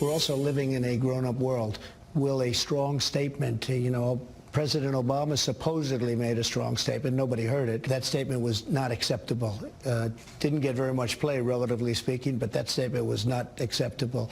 We're also living in a grown-up world. Will a strong statement, President Obama supposedly made a strong statement. Nobody heard it. That statement was not acceptable. Didn't get very much play, relatively speaking, but that statement was not acceptable.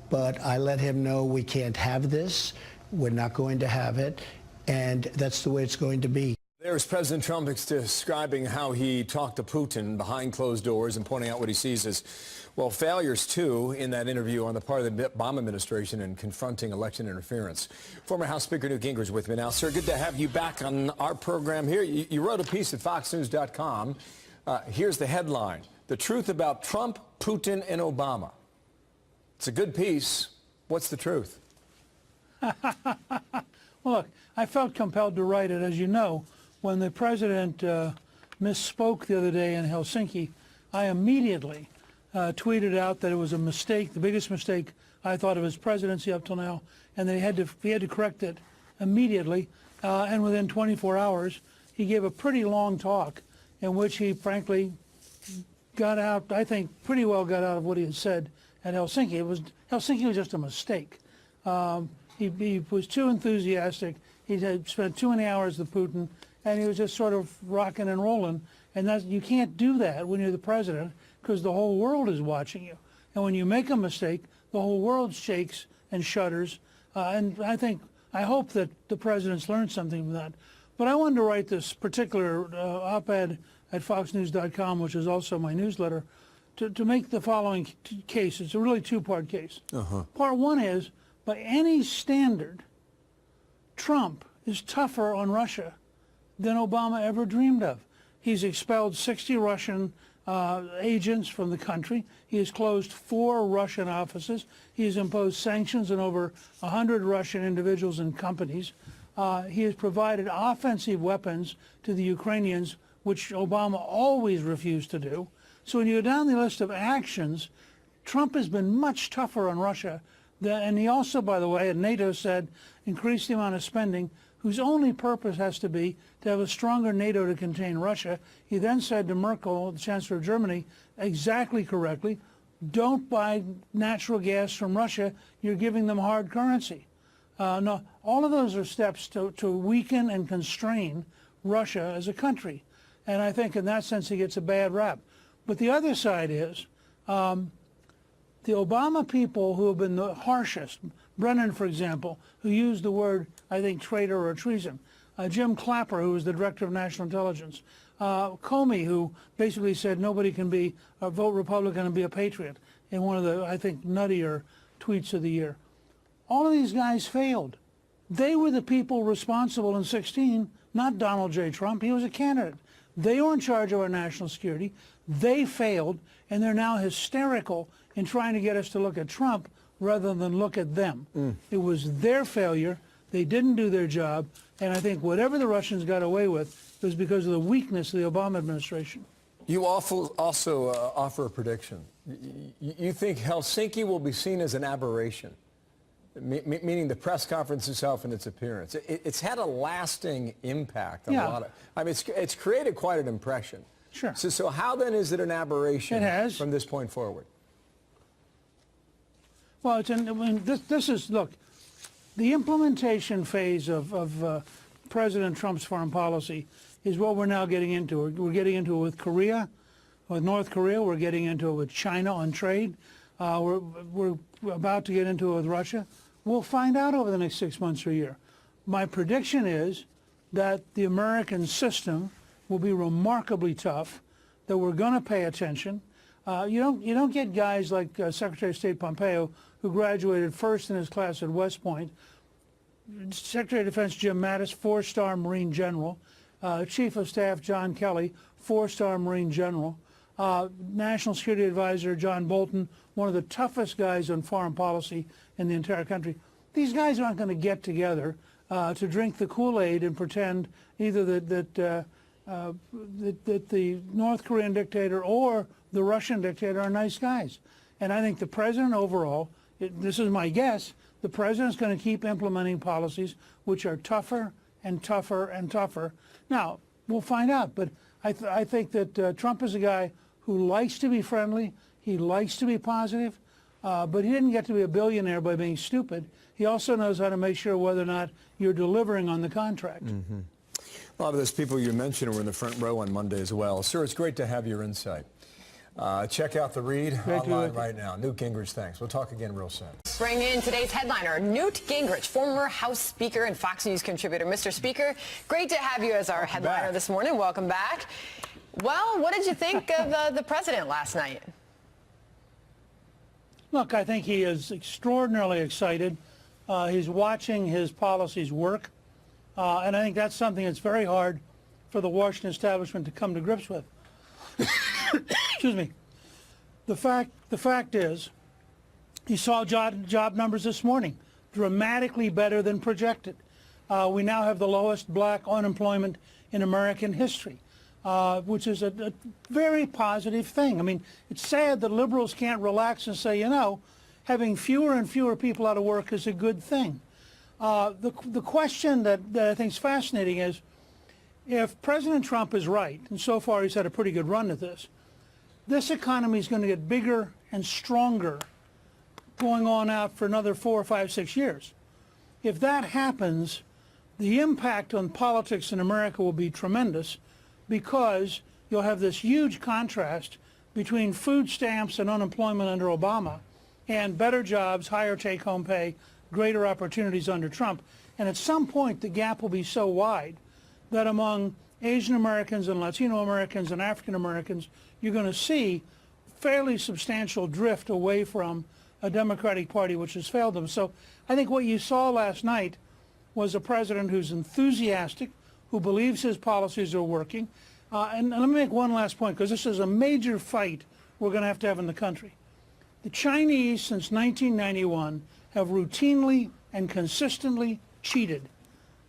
But I let him know we can't have this. We're not going to have it. And that's the way it's going to be. There's President Trump describing how he talked to Putin behind closed doors and pointing out what he sees as, well, failures, too, in that interview on the part of the Obama administration in confronting election interference. Former House Speaker Newt Gingrich with me now. Sir, good to have you back on our program here. You wrote a piece at FoxNews.com. Here's the headline: The Truth About Trump, Putin, and Obama. It's a good piece. What's the truth? Well, look, I felt compelled to write it, as you know. When the president misspoke the other day in Helsinki, I immediately tweeted out that it was a mistake, the biggest mistake I thought of his presidency up till now, and that he had to correct it immediately. And within 24 hours, he gave a pretty long talk in which he, frankly, got out, I think, pretty well got out of what he had said at Helsinki. Helsinki was just a mistake. He was too enthusiastic. He had spent too many hours with Putin, and he was just sort of rocking and rolling. And you can't do that when you're the president, because the whole world is watching you. And when you make a mistake, the whole world shakes and shudders. And I hope that the president's learned something from that. But I wanted to write this particular op-ed at FoxNews.com, which is also my newsletter, to make the following case. It's a really two-part case. Part one is, by any standard, Trump is tougher on Russia than Obama ever dreamed of. He's expelled 60 Russian agents from the country. He has closed 4 Russian offices. He has imposed sanctions on over 100 Russian individuals and companies. He has provided offensive weapons to the Ukrainians, which Obama always refused to do. So when you go down the list of actions, Trump has been much tougher on Russia. And he also, by the way, at NATO said, increase the amount of spending, whose only purpose has to be to have a stronger NATO to contain Russia. He then said to Merkel, the Chancellor of Germany, exactly correctly, don't buy natural gas from Russia. You're giving them hard currency. No, all of those are steps to weaken and constrain Russia as a country. And I think in that sense he gets a bad rap. But the other side is, the Obama people who have been the harshest, Brennan, for example, who used the word, I think, traitor or treason, Jim Clapper, who was the director of national intelligence, Comey, who basically said nobody can vote Republican and be a patriot in one of the, I think, nuttier tweets of the year. All of these guys failed. They were the people responsible in 2016, not Donald J. Trump. He was a candidate. They were in charge of our national security. They failed, and they're now hysterical in trying to get us to look at Trump rather than look at them. It was their failure. They didn't do their job. And I think whatever the Russians got away with was because of the weakness of the Obama administration. You also offer a prediction. You think Helsinki will be seen as an aberration, meaning the press conference itself and its appearance. It's had a lasting impact on a lot of, I mean, it's created quite an impression. Sure. So how then is it an aberration from this point forward? Well, this is, look, the implementation phase of President Trump's foreign policy is what we're now getting into. We're getting into it with Korea, with North Korea. We're getting into it with China on trade. We're about to get into it with Russia. We'll find out over the next 6 months or a year. My prediction is that the American system will be remarkably tough, that we're going to pay attention. You don't get guys like Secretary of State Pompeo, who graduated first in his class at West Point, Secretary of Defense Jim Mattis, 4-star Marine General, Chief of Staff John Kelly, 4-star Marine General, National Security Advisor John Bolton, one of the toughest guys on foreign policy in the entire country. These guys aren't going to get together to drink the Kool-Aid and pretend either that the North Korean dictator or the Russian dictator are nice guys. And I think the president overall, this is my guess, the president's going to keep implementing policies which are tougher and tougher and tougher. Now, we'll find out, but I think that Trump is a guy who likes to be friendly, he likes to be positive, But he didn't get to be a billionaire by being stupid. He also knows how to make sure whether or not you're delivering on the contract. Mm-hmm. A lot of those people you mentioned were in the front row on Monday as well. Sir, it's great to have your insight. Check out the read online right now. Newt Gingrich, thanks. We'll talk again real soon. Bring in today's headliner, Newt Gingrich, former House Speaker and Fox News contributor. Mr. Speaker, great to have you as our headliner this morning. Welcome back. Well, what did you think of the president last night? Look, I think he is extraordinarily excited. He's watching his policies work. And I think that's something that's very hard for the Washington establishment to come to grips with. Excuse me. The fact is, he saw job numbers this morning, dramatically better than projected. We now have the lowest black unemployment in American history, which is a very positive thing. I mean, it's sad that liberals can't relax and say, you know, having fewer and fewer people out of work is a good thing. The question that I think is fascinating is, if President Trump is right, and so far he's had a pretty good run at this economy is going to get bigger and stronger going on out for another 4, 5, 6 years. If that happens, the impact on politics in America will be tremendous, because you'll have this huge contrast between food stamps and unemployment under Obama and better jobs, higher take-home pay, greater opportunities under Trump. And at some point, the gap will be so wide that among Asian Americans and Latino Americans and African Americans, you're going to see fairly substantial drift away from a Democratic Party which has failed them. So I think what you saw last night was a president who's enthusiastic, who believes his policies are working. And let me make one last point, because this is a major fight we're going to have in the country. The Chinese, since 1991, have routinely and consistently cheated.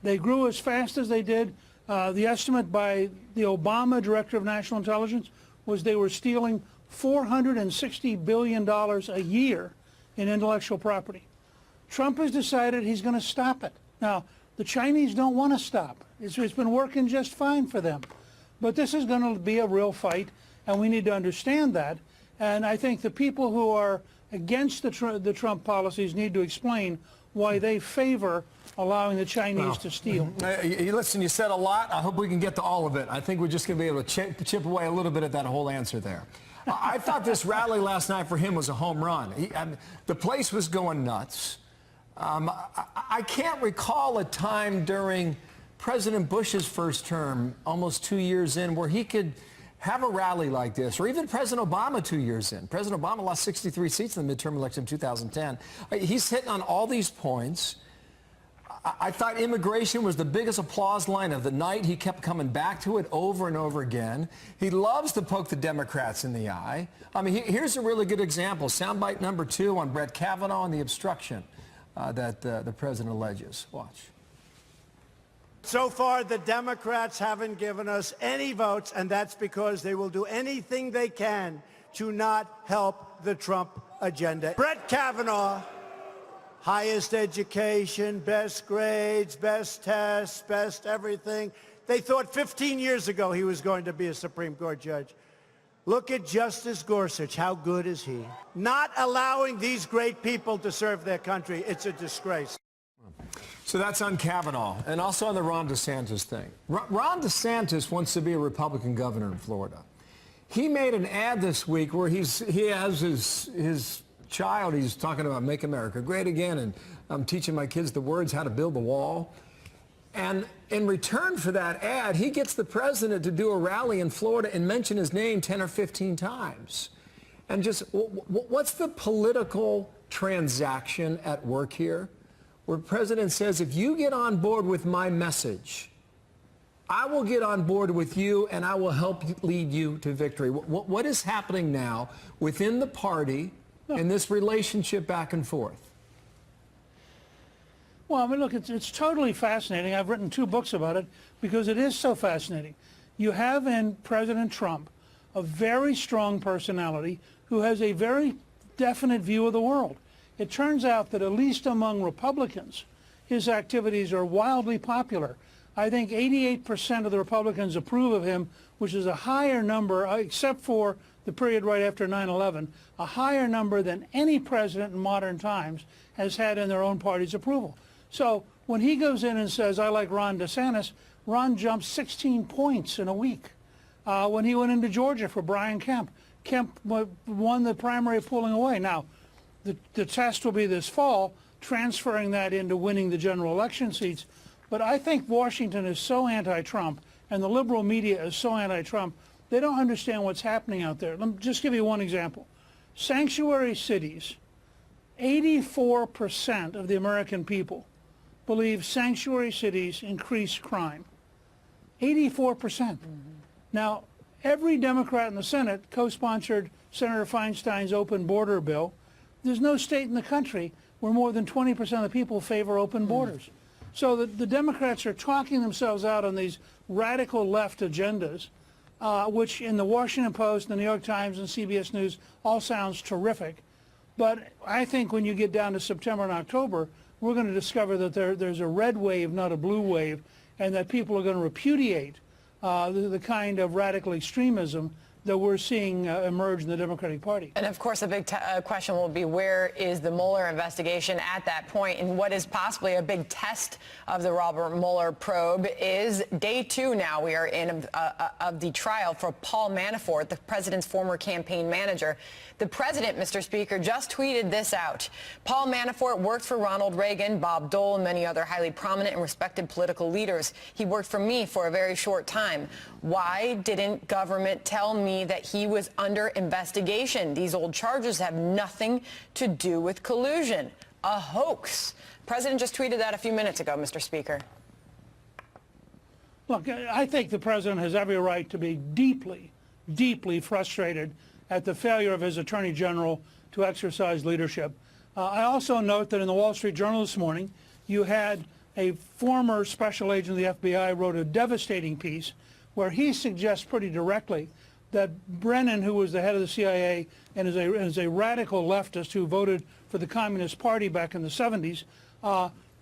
They grew as fast as they did. The estimate by the Obama Director of National Intelligence was they were stealing $460 billion a year in intellectual property. Trump has decided he's going to stop it. Now, the Chinese don't want to stop. It's been working just fine for them. But this is going to be a real fight, and we need to understand that. And I think the people who are against the Trump policies need to explain why they favor allowing the Chinese to steal. Listen, you said a lot. I hope we can get to all of it. I think we're just going to be able to chip away a little bit at that whole answer there. I thought this rally last night for him was a home run. The place was going nuts. I can't recall a time during President Bush's first term, almost 2 years in, where he could have a rally like this, or even President Obama 2 years in. President Obama lost 63 seats in the midterm election in 2010. He's hitting on all these points. I thought immigration was the biggest applause line of the night. He kept coming back to it over and over again. He loves to poke the Democrats in the eye. I mean, here's a really good example. Soundbite number 2 on Brett Kavanaugh and the obstruction that the president alleges. Watch. So far, the Democrats haven't given us any votes, and that's because they will do anything they can to not help the Trump agenda. Brett Kavanaugh, highest education, best grades, best tests, best everything. They thought 15 years ago he was going to be a Supreme Court judge. Look at Justice Gorsuch. How good is he? Not allowing these great people to serve their country. It's a disgrace. So that's on Kavanaugh, and also on the Ron DeSantis thing. Ron DeSantis wants to be a Republican governor in Florida. He made an ad this week where he has his child, he's talking about Make America Great Again, and I'm teaching my kids the words how to build the wall. And in return for that ad, he gets the president to do a rally in Florida and mention his name 10 or 15 times. And just, what's the political transaction at work here? Where the president says, if you get on board with my message, I will get on board with you and I will help lead you to victory. What is happening now within the party in this relationship back and forth? Well, I mean, look, it's totally fascinating. I've written 2 books about it because it is so fascinating. You have in President Trump a very strong personality who has a very definite view of the world. It turns out that at least among Republicans, his activities are wildly popular. I think 88% of the Republicans approve of him, which is a higher number, except for the period right after 9/11, a higher number than any president in modern times has had in their own party's approval. So when he goes in and says, I like Ron DeSantis, Ron jumped 16 points in a week. When he went into Georgia for Brian Kemp, Kemp won the primary pulling away. Now, the test will be this fall, transferring that into winning the general election seats. But I think Washington is so anti-Trump and the liberal media is so anti-Trump, they don't understand what's happening out there. Let me just give you one example. Sanctuary cities, 84% of the American people believe sanctuary cities increase crime. 84%. Now, every Democrat in the Senate co-sponsored Senator Feinstein's open border bill. There's no state in the country where more than 20% of the people favor open borders. So the Democrats are talking themselves out on these radical left agendas, which in the Washington Post, the New York Times, and CBS News all sounds terrific. But I think when you get down to September and October, we're going to discover that there's a red wave, not a blue wave, and that people are going to repudiate the kind of radical extremism that we're seeing emerge in the Democratic Party. And of course, a big question will be, where is the Mueller investigation at that point? And what is possibly a big test of the Robert Mueller probe is day 2 now we are in of the trial for Paul Manafort, the president's former campaign manager. The president, Mr. Speaker, just tweeted this out. Paul Manafort worked for Ronald Reagan, Bob Dole, and many other highly prominent and respected political leaders. He worked for me for a very short time. Why didn't government tell me that he was under investigation? These old charges have nothing to do with collusion. A hoax. President just tweeted that a few minutes ago, Mr. Speaker. Look, I think the president has every right to be deeply, deeply frustrated at the failure of his attorney general to exercise leadership. I also note that in the Wall Street Journal this morning, you had a former special agent of the FBI wrote a devastating piece where he suggests pretty directly that Brennan, who was the head of the CIA and is a radical leftist who voted for the Communist Party back in the 70s,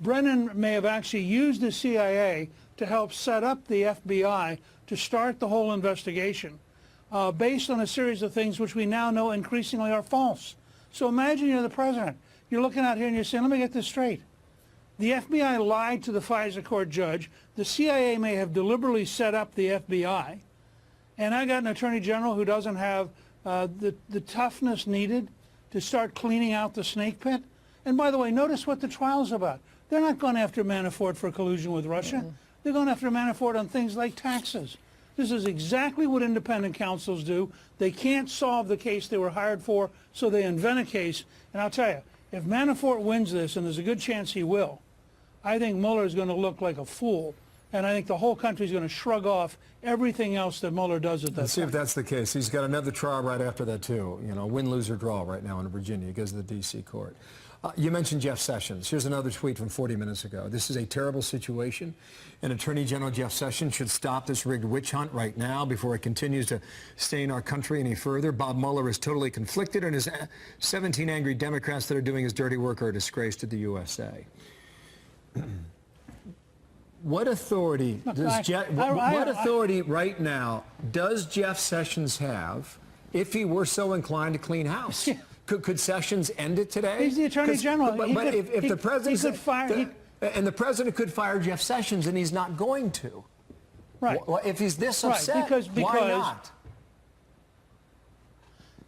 Brennan may have actually used the CIA to help set up the FBI to start the whole investigation based on a series of things which we now know increasingly are false. So imagine you're the president. You're looking out here and you're saying, let me get this straight. The FBI lied to the FISA court judge. The CIA may have deliberately set up the FBI. And I got an attorney general who doesn't have the toughness needed to start cleaning out the snake pit. And by the way, notice what the trial's about. They're not going after Manafort for collusion with Russia. They're going after Manafort on things like taxes. This is exactly what independent counsels do. They can't solve the case they were hired for, so they invent a case. And I'll tell you, if Manafort wins this, and there's a good chance he will, I think Mueller is going to look like a fool. And I think the whole country is going to shrug off everything else that Mueller does at that Let's see if that's the case. He's got another trial right after that, too. You know, win, lose, or draw right now in Virginia. He goes to the D.C. court. You mentioned Jeff Sessions. Here's another tweet from 40 minutes ago. This is a terrible situation. And Attorney General Jeff Sessions should stop this rigged witch hunt right now before it continues to stain our country any further. Bob Mueller is totally conflicted, and his 17 angry Democrats that are doing his dirty work are a disgrace to the USA. What authority does what authority right now does Jeff Sessions have if he were so inclined to clean house? Could Sessions end it today? He's the Attorney General. But if the president and the president could fire Jeff Sessions, and he's not going to. Right. If he's this upset, because why not?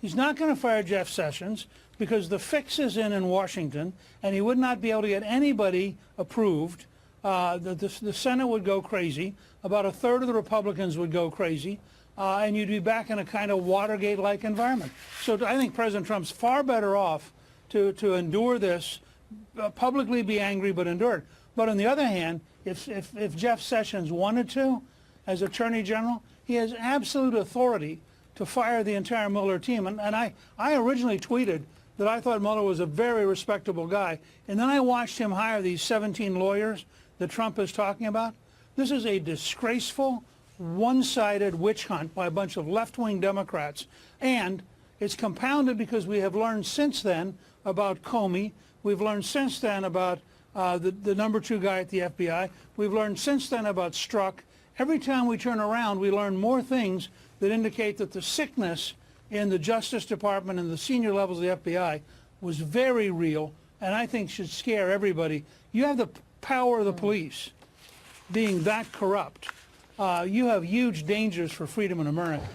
He's not going to fire Jeff Sessions because the fix is in Washington, and he would not be able to get anybody approved. The Senate would go crazy. About a third of the Republicans would go crazy. And you'd be back in a kind of Watergate-like environment. So I think President Trump's far better off to endure this, publicly be angry, but endure it. But on the other hand, if Jeff Sessions wanted to, as Attorney General, he has absolute authority to fire the entire Mueller team. And I originally tweeted that I thought Mueller was a very respectable guy. And then I watched him hire these 17 lawyers that Trump is talking about. This is a disgraceful, one-sided witch hunt by a bunch of left-wing Democrats. And it's compounded because we have learned since then about Comey. We've learned since then about the number 2 guy at the FBI. We've learned since then about Strzok. Every time we turn around, we learn more things that indicate that the sickness in the Justice Department and the senior levels of the FBI was very real, and I think should scare everybody. You have the power of the police being that corrupt. You have huge dangers for freedom in America.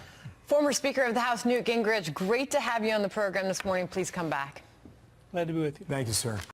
Former Speaker of the House, Newt Gingrich, great to have you on the program this morning. Please come back. Glad to be with you. Thank you, sir.